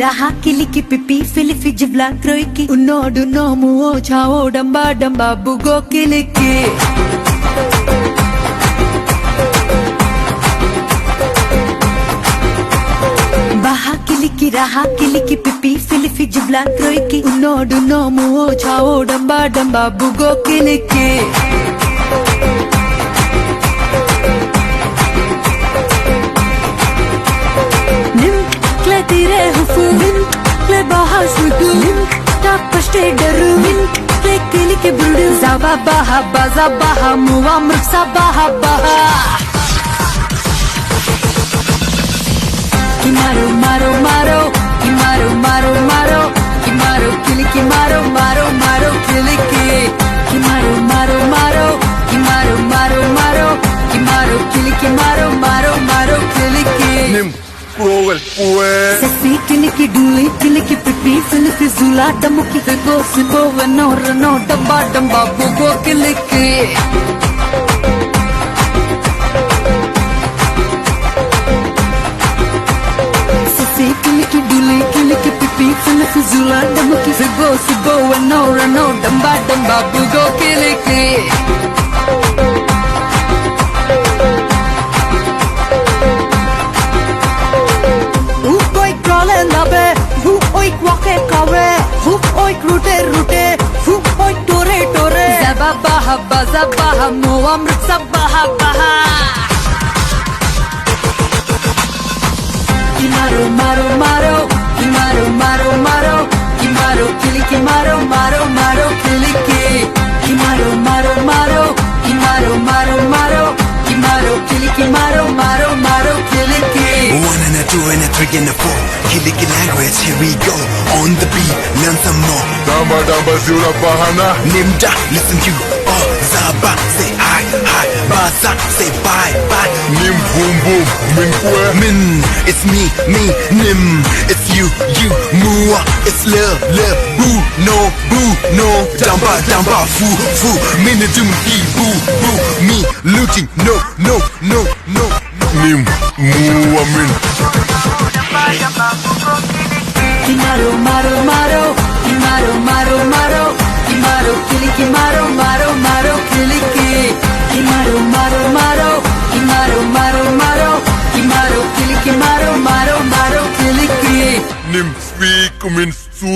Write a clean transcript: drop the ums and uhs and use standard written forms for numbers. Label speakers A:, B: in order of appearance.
A: raha kiliki pipi filifi jibla kroiki unnodu nomu o chao damba damba bugo kiliki baha kiliki raha kiliki pipi filifi jibla kroiki unnodu nomu o chao damba damba bugo kiliki tire hufu le baha sudu ta pashte daru le kili ke brudu zaba baha muwa mrsa baha kimaro maro maro kimaro maro maro kimaro kili ki maro maro maro kili ki kimaro maro maro kimaro maro maro kimaro kili ki maro maro maro kili ki sexy kiliki duli kiliki pipi filifi zula damuki go sibo no no damba damba bugo kiliki sexy kiliki duli kiliki pipi filifi zula damuki go sibo no no damba damba bugo kiliki Wake kawe, hoop oik rute, hoop oik tore. Zabaha, moa mrtsa baha. Kimaro, maro, kimaro, kiliki maro, kiliki. Kimaro, kimaro, kiliki maro, kiliki.
B: One and a two and a three and a four. Kiliki language, here we go. On the beat, learn some more.
C: Damba zura bahana.
B: Nimda, listen you. Oh, Zaba, say hi. Baza, say bye.
C: Nim boom boom, min kwe.
B: Min, it's me, nim. It's you, mua. It's love, boo, no. Damba, foo. Minidum, boo. Me, looting, no.
C: Nim, mua min.
A: Kimaro, kimaro, kiliki maro, kiliki. Kimaro, kimaro, kiliki maro, kiliki.
C: Nim speak min su